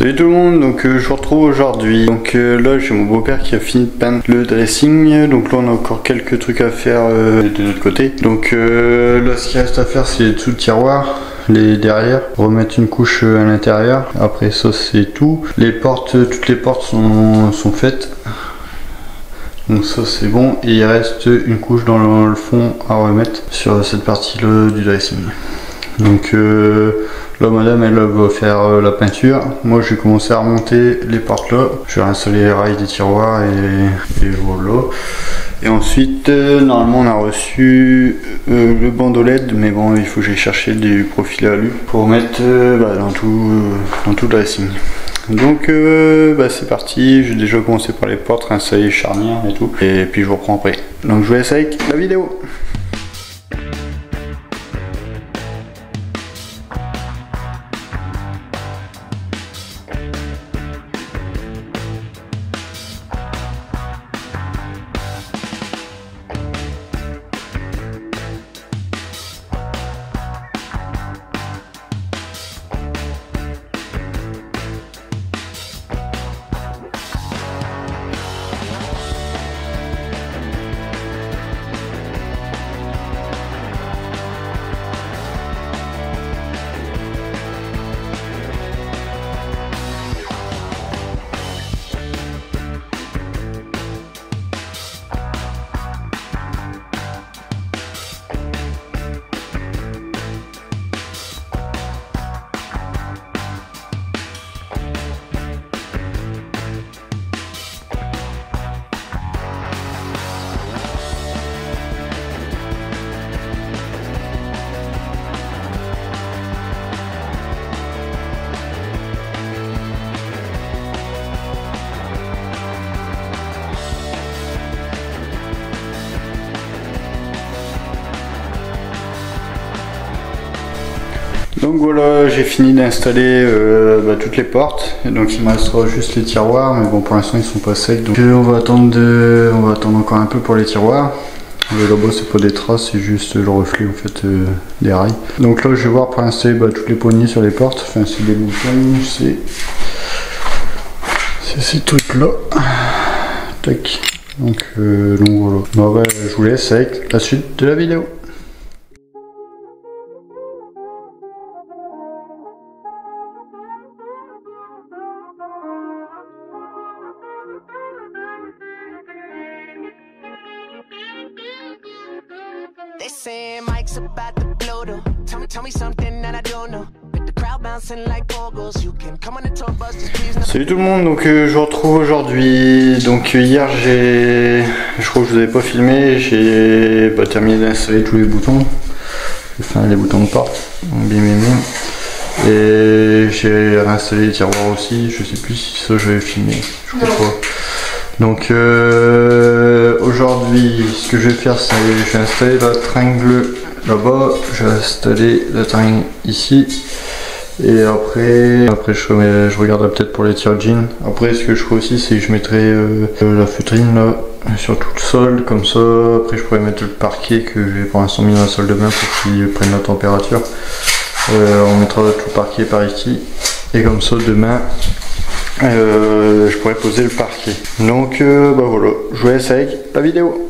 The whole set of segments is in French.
Salut tout le monde, donc je vous retrouve aujourd'hui. Donc là j'ai mon beau-père qui a fini de peindre le dressing. Donc là on a encore quelques trucs à faire de notre côté. Donc là ce qu'il reste à faire c'est tout le tiroir, les derrière, remettre une couche à l'intérieur. Après ça c'est tout. Les portes, toutes les portes sont faites. Donc ça c'est bon, et il reste une couche dans le fond à remettre sur cette partie là du dressing. Donc là madame elle va faire la peinture. Moi je vais commencer à remonter les portes là. Je vais installer les rails des tiroirs et voilà. Et ensuite normalement on a reçu le bandeau LED, mais bon il faut que j'aille chercher du profil alu pour mettre dans tout le dressing. Donc c'est parti, j'ai déjà commencé par les portes, installer les charnières et tout. Et puis je vous reprends après. Donc je vous laisse avec la vidéo. Donc voilà, j'ai fini d'installer toutes les portes, et donc il me restera juste les tiroirs, mais bon pour l'instant ils sont pas secs, donc on va attendre encore un peu pour les tiroirs. Le là-bas c'est pas des traces, c'est juste le reflet en fait des rails. Donc là je vais voir pour installer toutes les poignées sur les portes, enfin c'est des boutons, c'est ces trucs là. Tac. Donc voilà. Bon, je vous laisse avec la suite de la vidéo. They say Mike's about to blow though. Tell me something that I don't know. With the crowd bouncing like bogles, you can come on the tour bus, just please. Salut tout le monde, donc je vous retrouve aujourd'hui. Donc hier je crois que je vous avais pas filmé, j'ai terminé d'installer tous les boutons. Enfin les boutons de porte. Bim bim bim. Et j'ai réinstallé les tiroirs aussi, je sais plus si ça j'avais filmé, je crois pas. Donc aujourd'hui ce que je vais faire c'est je vais installer la tringle là-bas, je vais installer la tringle ici, et après je regarderai peut-être pour les tire jeans. Après ce que je ferai aussi c'est que je mettrai la feutrine là sur tout le sol, comme ça après je pourrais mettre le parquet que j'ai pour l'instant mis dans la salle de bain pour qu'il prenne la température. On mettra tout le parquet par ici, et comme ça demain je pourrais poser le parquet. Donc voilà, je vous laisse avec la vidéo.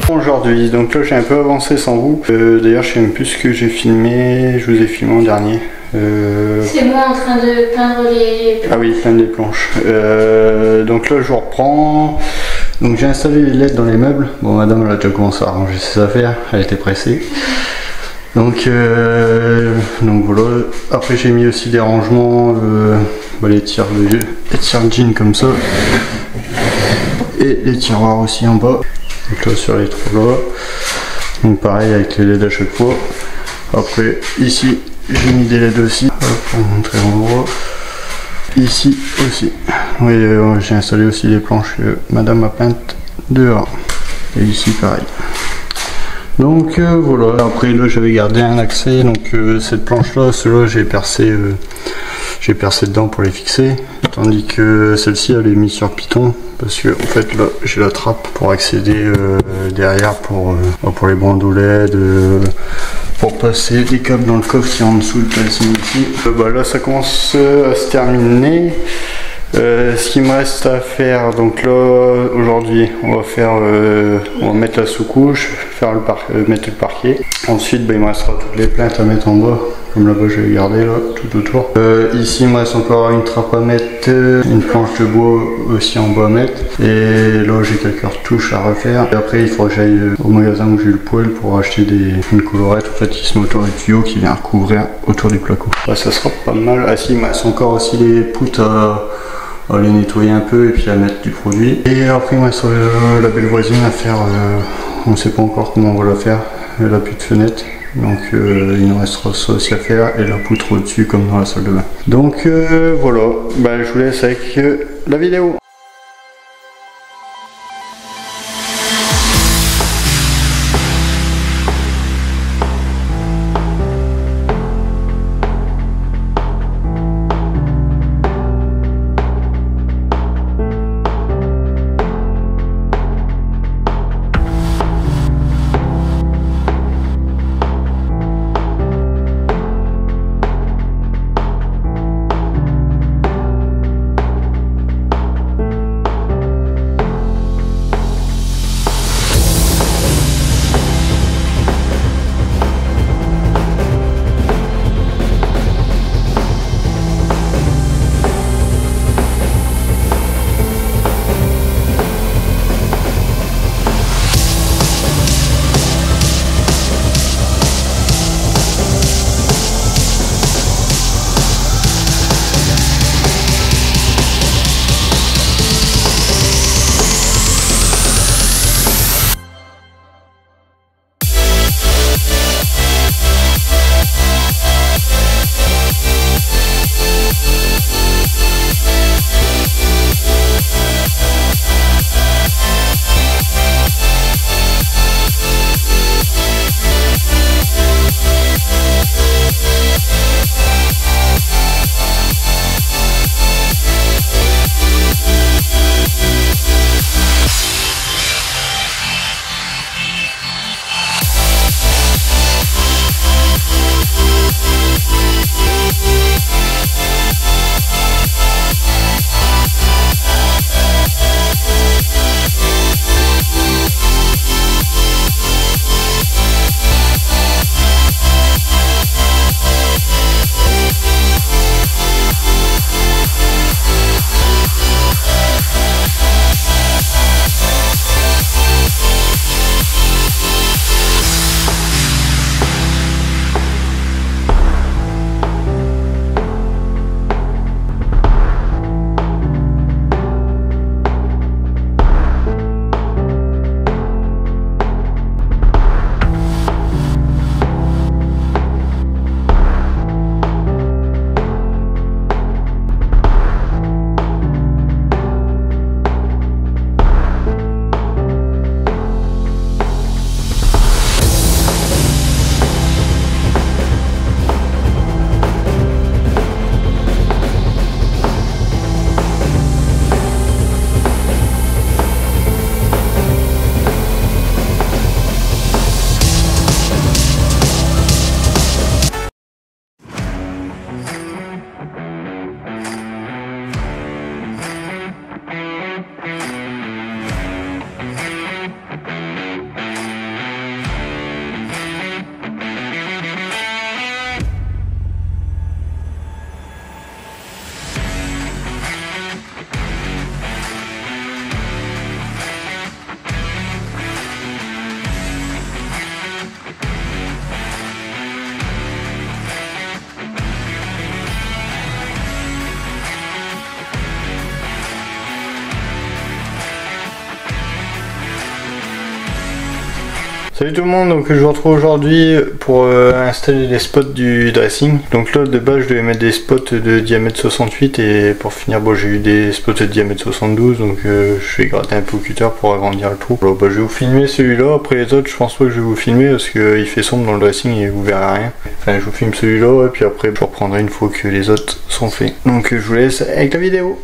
Aujourd'hui, donc là j'ai un peu avancé sans vous. D'ailleurs je sais même plus ce que j'ai filmé, je vous ai filmé en dernier. C'est moi en train de peindre les planches. Ah oui, peindre les planches. Donc là je vous reprends. Donc j'ai installé les LED dans les meubles. Bon, madame elle a déjà commencé à ranger ses affaires, elle était pressée. Donc voilà. Après j'ai mis aussi des rangements, les tirs jeans comme ça. Et les tiroirs aussi en bas. Donc là sur les trous là. Donc pareil avec les LED à chaque fois. Après ici j'ai mis des LED aussi. Hop, pour montrer en gros. Ici aussi. Oui, j'ai installé aussi les planches que madame a peintes dehors. Et ici pareil. Donc voilà. Après là j'avais gardé un accès. Donc cette planche là, celle-là j'ai percé dedans pour les fixer. Tandis que celle-ci elle est mise sur piton. Parce que en fait là j'ai la trappe pour accéder derrière pour les bandeaux LED, pour passer des câbles dans le coffre qui est en dessous de la ici. Là ça commence à se terminer. Ce qui me reste à faire, donc là aujourd'hui on va mettre la sous-couche, mettre le parquet. Ensuite il me restera toutes les plaintes à mettre en bas, comme là-bas je vais garder là tout autour. Ici il me reste encore une trappe à mettre, une planche de bois aussi en bas à mettre, et là j'ai quelques retouches à refaire. Et après il faut que j'aille au magasin où j'ai eu le poêle pour acheter une colorette en fait qui se met autour du tuyau qui vient recouvrir autour du placo. Ça sera pas mal. Ah si, il me reste encore aussi les poutres à les nettoyer un peu et puis à mettre du produit. Et après il me reste la belle voisine à faire, on ne sait pas encore comment on va la faire, elle a plus de fenêtre. Donc il nous restera ça aussi à faire et la poutre au-dessus comme dans la salle de bain. Donc voilà, je vous laisse avec la vidéo. Salut tout le monde, donc je vous retrouve aujourd'hui pour installer les spots du dressing. Donc là de base je devais mettre des spots de diamètre 68 et pour finir bon, j'ai eu des spots de diamètre 72, donc je vais gratter un peu au cutter pour agrandir le trou. Alors, je vais vous filmer celui-là, après les autres je pense pas que je vais vous filmer parce qu'il fait sombre dans le dressing et vous verrez rien. Enfin je vous filme celui-là et puis après je reprendrai une fois que les autres sont faits. Donc je vous laisse avec la vidéo.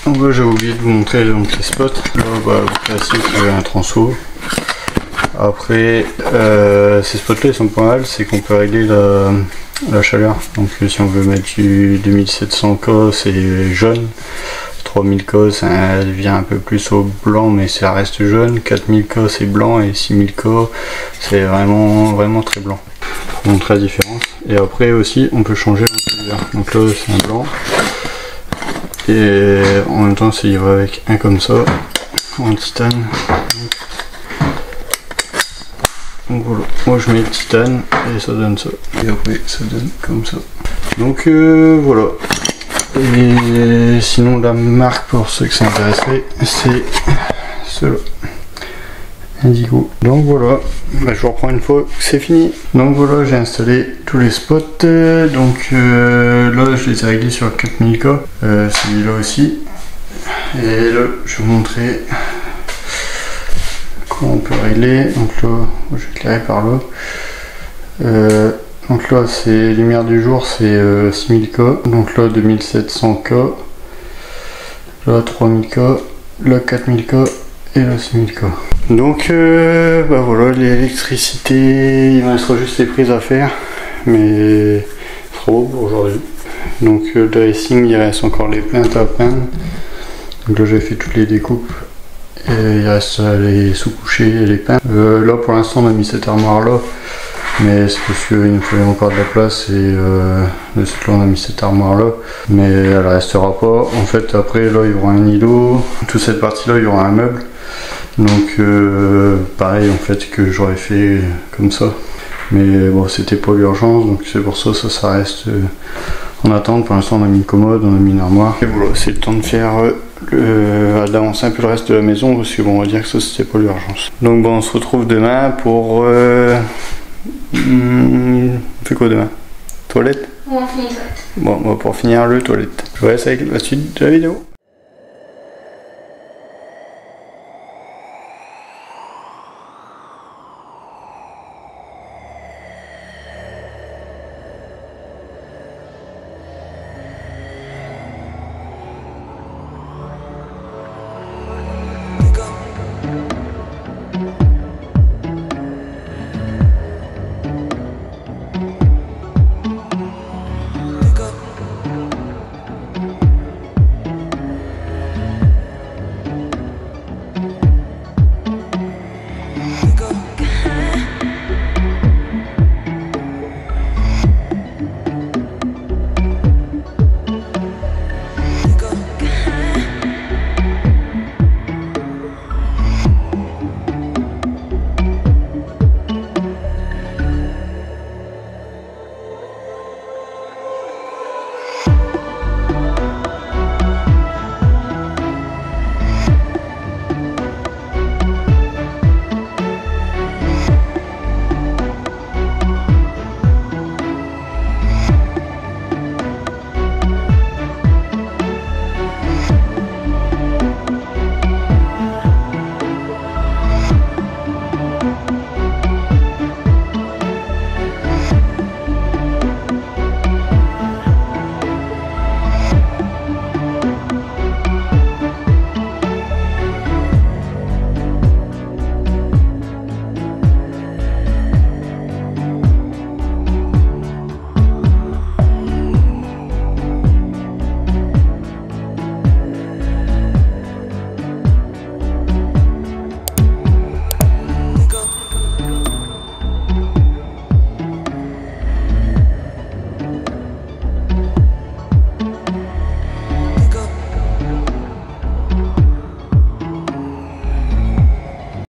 Donc là j'ai oublié de vous montrer donc, les spots. Là bah, classique un transo. Après ces spots là ils sont pas mal, c'est qu'on peut régler la chaleur. Donc si on veut mettre du 2700K c'est jaune, 3000K ça devient un peu plus au blanc mais ça reste jaune, 4000K c'est blanc et 6000K c'est vraiment très blanc. On montre la différence. Et après aussi on peut changer le couleur. Donc là c'est un blanc. Et en même temps c'est livré avec un comme ça en titane. Donc voilà, moi je mets le titane et ça donne ça. Et après ça donne comme ça. Donc voilà. Et sinon la marque pour ceux que ça intéresserait c'est ceux-là. Indigo. Donc voilà, bah, je vous reprends une fois que c'est fini. Donc voilà, j'ai installé tous les spots. Donc là, je les ai réglés sur 4000K. Celui-là aussi. Et là, je vais vous montrer comment on peut régler. Donc là, je vais éclairer par là. Donc là, c'est lumière du jour, c'est 6000K. Donc là, 2700K. Là, 3000K. Là, 4000K. Et là 6000K. Donc bah voilà, l'électricité, il me restera juste les prises à faire, mais c'est trop beau pour aujourd'hui. Donc le dressing, il reste encore les plaintes à peindre. Donc là j'ai fait toutes les découpes et il reste les sous-couchés et les peints. Là pour l'instant on a mis cette armoire là, mais c'est parce qu'il nous fallait encore de la place et de ce là on a mis cette armoire là, mais elle restera pas. En fait après là il y aura un îlot, toute cette partie là il y aura un meuble. Donc pareil en fait que j'aurais fait comme ça, mais bon c'était pas l'urgence, donc c'est pour ça ça reste en attente. Pour l'instant on a mis une commode, on a mis une armoire et voilà, c'est le temps de faire d'avancer un peu le reste de la maison parce que bon on va dire que ça c'était pas l'urgence. Donc bon on se retrouve demain pour on fait quoi demain? Toilette? On finit toilette. Bon, on va pour finir le toilette. Je vous laisse avec la suite de la vidéo.